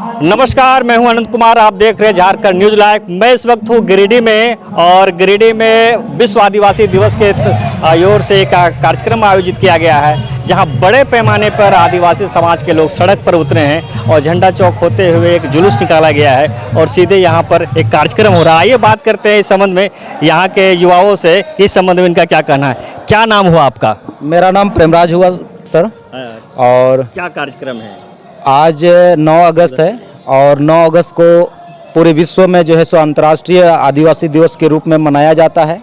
नमस्कार, मैं हूं अनंत कुमार। आप देख रहे हैं झारखंड न्यूज लाइव। मैं इस वक्त हूं गिरिडीह में और गिरिडीह में विश्व आदिवासी दिवस के ओर से एक कार्यक्रम आयोजित किया गया है, जहां बड़े पैमाने पर आदिवासी समाज के लोग सड़क पर उतरे हैं और झंडा चौक होते हुए एक जुलूस निकाला गया है और सीधे यहां पर एक कार्यक्रम हो रहा है। आइए बात करते हैं इस संबंध में यहाँ के युवाओं से, इस संबंध में इनका क्या कहना है। क्या नाम हुआ आपका? मेरा नाम प्रेमराज हुआ सर। और क्या कार्यक्रम है? आज 9 अगस्त है और 9 अगस्त को पूरे विश्व में जो है सो अंतर्राष्ट्रीय आदिवासी दिवस के रूप में मनाया जाता है।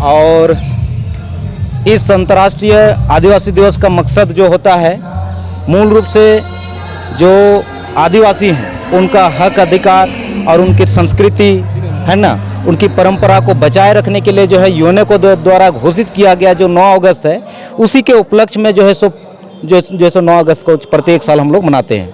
और इस अंतर्राष्ट्रीय आदिवासी दिवस का मकसद जो होता है, मूल रूप से जो आदिवासी हैं उनका हक अधिकार और उनकी संस्कृति है ना, उनकी परंपरा को बचाए रखने के लिए जो है यूनेस्को द्वारा घोषित किया गया जो 9 अगस्त है, उसी के उपलक्ष्य में जो है सो 9 अगस्त को प्रत्येक साल हम लोग मनाते हैं।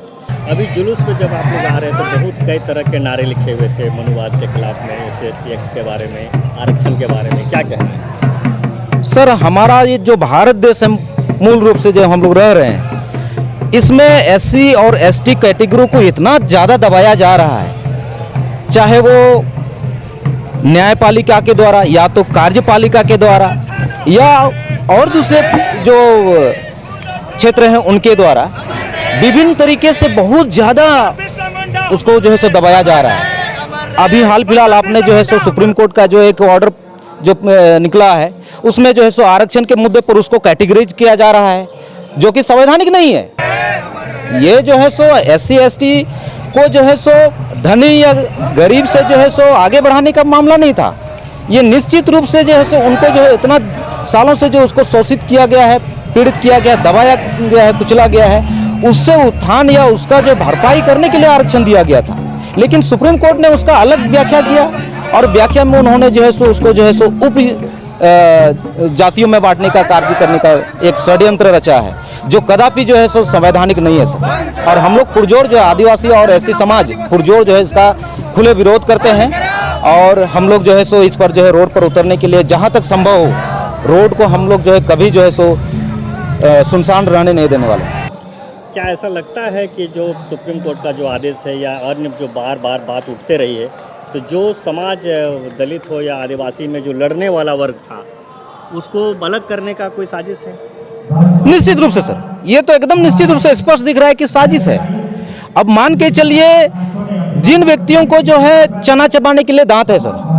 अभी जुलूस में जब आप लोग आ रहे हैं तो बहुत कई तरह के नारे लिखे हुए थे मनुवाद के खिलाफ में, SC/ST एक्ट के बारे में, आरक्षण के बारे में, क्या कहना है? सर, हमारा ये जो भारत देश है, मूल रूप से जो हम लोग रह रहे हैं, इसमें SC और ST कैटेगरी को इतना ज़्यादा दबाया जा रहा है, चाहे वो न्यायपालिका के द्वारा या तो कार्यपालिका के द्वारा या और दूसरे जो क्षेत्र हैं उनके द्वारा विभिन्न तरीके से बहुत ज़्यादा उसको जो है सो दबाया जा रहा है। अभी हाल फिलहाल आपने जो है सो सुप्रीम कोर्ट का जो एक ऑर्डर जो निकला है, उसमें जो है सो आरक्षण के मुद्दे पर उसको कैटेगराइज किया जा रहा है, जो कि संवैधानिक नहीं है। ये जो है सो SC/ST को जो है सो धनी या गरीब से जो है सो आगे बढ़ाने का मामला नहीं था। ये निश्चित रूप से जो है सो उनको जो है इतना सालों से जो उसको शोषित किया गया है, पीड़ित किया गया, दबाया गया है, कुचला गया है, उससे उत्थान या उसका जो भरपाई करने के लिए आरक्षण दिया गया था। लेकिन सुप्रीम कोर्ट ने उसका अलग व्याख्या किया और व्याख्या में उन्होंने जो है सो उसको जो है सो उप जातियों में बांटने का कार्य करने का एक षड्यंत्र रचा है, जो कदापि जो है सो संवैधानिक नहीं है सर। और हम लोग पुरजोर जो आदिवासी और SC समाज पुरजोर जो है इसका खुले विरोध करते हैं और हम लोग जो है सो इस पर जो है रोड पर उतरने के लिए जहाँ तक संभव हो रोड को हम लोग जो है कभी जो है सो सुनसान रहने नहीं देने वाले। क्या ऐसा लगता है कि जो सुप्रीम कोर्ट का जो आदेश है या अन्य जो बार बार बात उठते रही है, तो जो समाज दलित हो या आदिवासी में जो लड़ने वाला वर्ग था, उसको अलग करने का कोई साजिश है? निश्चित रूप से सर, ये तो एकदम निश्चित रूप से स्पष्ट दिख रहा है कि साजिश है। अब मान के चलिए, जिन व्यक्तियों को जो है चना चबाने के लिए दांत है सर,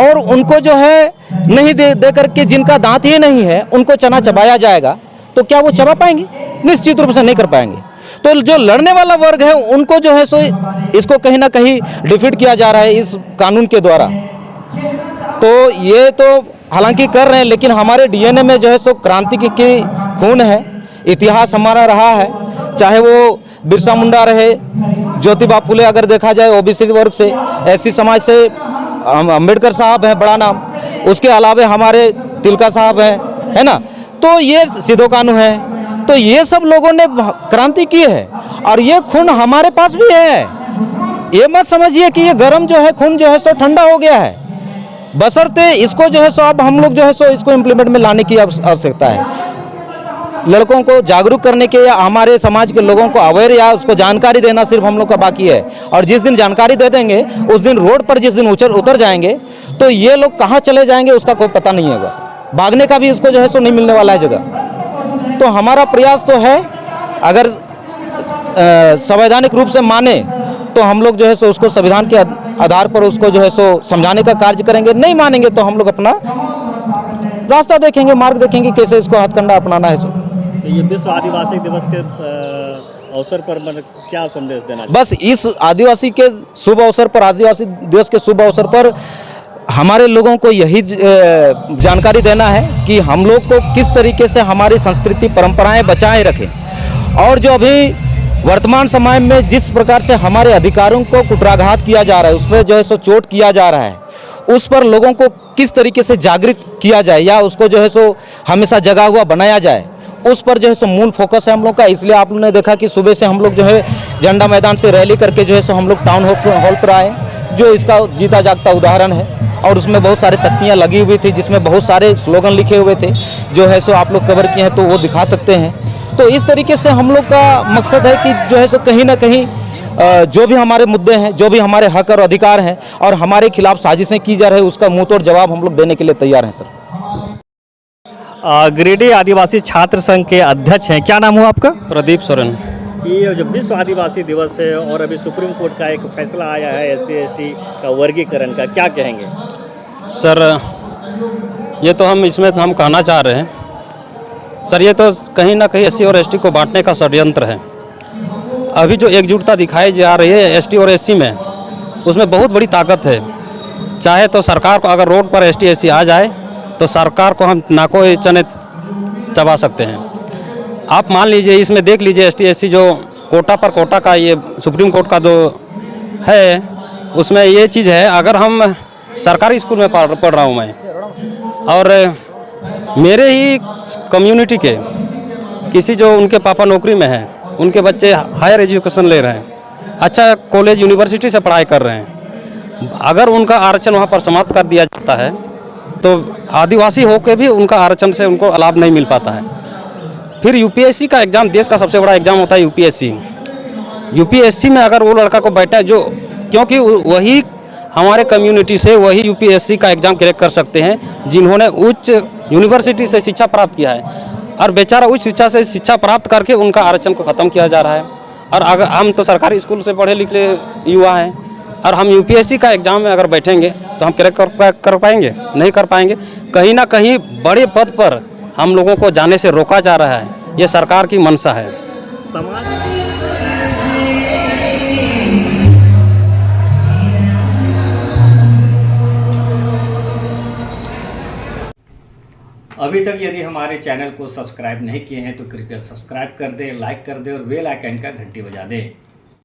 और उनको जो है नहीं दे करके जिनका दांत ही नहीं है उनको चना चबाया जाएगा, तो क्या वो चबा पाएंगे? निश्चित रूप से नहीं कर पाएंगे। तो जो लड़ने वाला वर्ग है उनको जो है सो इसको कहीं ना कहीं डिफीट किया जा रहा है इस कानून के द्वारा। तो ये तो हालांकि कर रहे हैं, लेकिन हमारे DNA में जो है सो क्रांति की खून है, इतिहास हमारा रहा है, चाहे वो बिरसा मुंडा रहे, ज्योतिबा फुले अगर देखा जाए OBC वर्ग से, SC समाज से अम्बेडकर साहब हैं बड़ा नाम, उसके अलावा हमारे तिलका साहब हैं, है ना, तो ये सिद्धो कान्हू है, तो ये सब लोगों ने क्रांति की है और ये खून हमारे पास भी है। ये मत समझिए कि ये गर्म जो है खून जो है सो ठंडा हो गया है, बशर्ते इसको जो है सो अब हम लोग जो है सो इसको इम्प्लीमेंट में लाने की आवश्यकता है। लड़कों को जागरूक करने के या हमारे समाज के लोगों को अवेयर या उसको जानकारी देना सिर्फ हम लोग का बाकी है। और जिस दिन जानकारी दे देंगे उस दिन रोड पर जिस दिन उतर जाएंगे तो ये लोग कहाँ चले जाएंगे उसका कोई पता नहीं होगा, भागने का भी इसको जो है सो नहीं मिलने वाला है जगह। तो हमारा प्रयास तो है, अगर संवैधानिक रूप से माने तो हम लोग जो है सो उसको संविधान के आधार पर उसको जो है सो समझाने का कार्य करेंगे, नहीं मानेंगे तो हम लोग अपना रास्ता देखेंगे, मार्ग देखेंगे कैसे इसको हथकंडा अपनाना है। तो ये विश्व आदिवासी दिवस के अवसर पर मतलब क्या संदेश देना चाहिए? बस इस आदिवासी के शुभ अवसर पर, आदिवासी दिवस के शुभ अवसर पर हमारे लोगों को यही जानकारी देना है कि हम लोग को किस तरीके से हमारी संस्कृति परंपराएं बचाए रखें। और जो अभी वर्तमान समय में जिस प्रकार से हमारे अधिकारों को कुठाराघात किया जा रहा है, उसमें जो है सो चोट किया जा रहा है, उस पर लोगों को किस तरीके से जागृत किया जाए या उसको जो है सो हमेशा जगा हुआ बनाया जाए, उस पर जो है सो मूल फोकस है हम लोग का। इसलिए आप लोगों ने देखा कि सुबह से हम लोग जो है झंडा मैदान से रैली करके जो है सो हम लोग टाउन हॉल पर आए, जो इसका जीता जागता उदाहरण है। और उसमें बहुत सारे तख्तियाँ लगी हुई थी जिसमें बहुत सारे स्लोगन लिखे हुए थे, जो है सो आप लोग कवर किए हैं तो वो दिखा सकते हैं। तो इस तरीके से हम लोग का मकसद है कि जो है सो कहीं ना कहीं जो भी हमारे मुद्दे हैं, जो भी हमारे हक और अधिकार हैं और हमारे खिलाफ साजिशें की जा रही है, उसका मुंह तोड़ जवाब हम लोग देने के लिए तैयार हैं सर। गिरिडीह आदिवासी छात्र संघ के अध्यक्ष हैं, क्या नाम हुआ आपका? प्रदीप सोरेन। ये जो विश्व आदिवासी दिवस है और अभी सुप्रीम कोर्ट का एक फैसला आया है SC/ST का वर्गीकरण का, क्या कहेंगे? सर ये तो हम इसमें तो हम कहना चाह रहे हैं सर, ये तो कहीं ना कहीं SC और ST को बांटने का षड्यंत्र है। अभी जो एकजुटता दिखाई जा रही है ST और SC में, उसमें बहुत बड़ी ताकत है। चाहे तो सरकार को अगर रोड पर ST/SC आ जाए तो सरकार को हम नाको चने चबा सकते हैं। आप मान लीजिए, इसमें देख लीजिए ST/SC जो कोटा पर कोटा का ये सुप्रीम कोर्ट का जो है, उसमें ये चीज़ है, अगर हम सरकारी स्कूल में पढ़ रहा हूँ मैं और मेरे ही कम्युनिटी के किसी जो उनके पापा नौकरी में हैं, उनके बच्चे हायर एजुकेशन ले रहे हैं, अच्छा कॉलेज यूनिवर्सिटी से पढ़ाई कर रहे हैं, अगर उनका आरक्षण वहाँ पर समाप्त कर दिया जाता है तो आदिवासी होकर भी उनका आरक्षण से उनको लाभ नहीं मिल पाता है। फिर UPSC का एग्ज़ाम, देश का सबसे बड़ा एग्ज़ाम होता है UPSC में अगर वो लड़का को बैठा जो, क्योंकि वही हमारे कम्युनिटी से वही UPSC का एग्ज़ाम क्रैक कर सकते हैं जिन्होंने उच्च यूनिवर्सिटी से शिक्षा प्राप्त किया है, और बेचारा उच्च शिक्षा से शिक्षा प्राप्त करके उनका आरक्षण को ख़त्म किया जा रहा है। और अगर हम तो सरकारी स्कूल से पढ़े लिखे युवा हैं और हम UPSC का एग्ज़ाम में अगर बैठेंगे तो हम क्रैक कर पाएंगे? नहीं कर पाएंगे। कहीं ना कहीं बड़े पद पर हम लोगों को जाने से रोका जा रहा है, ये सरकार की मंशा है। अभी तक यदि हमारे चैनल को सब्सक्राइब नहीं किए हैं तो कृपया सब्सक्राइब कर दें, लाइक कर दें और बेल आइकन का घंटी बजा दें।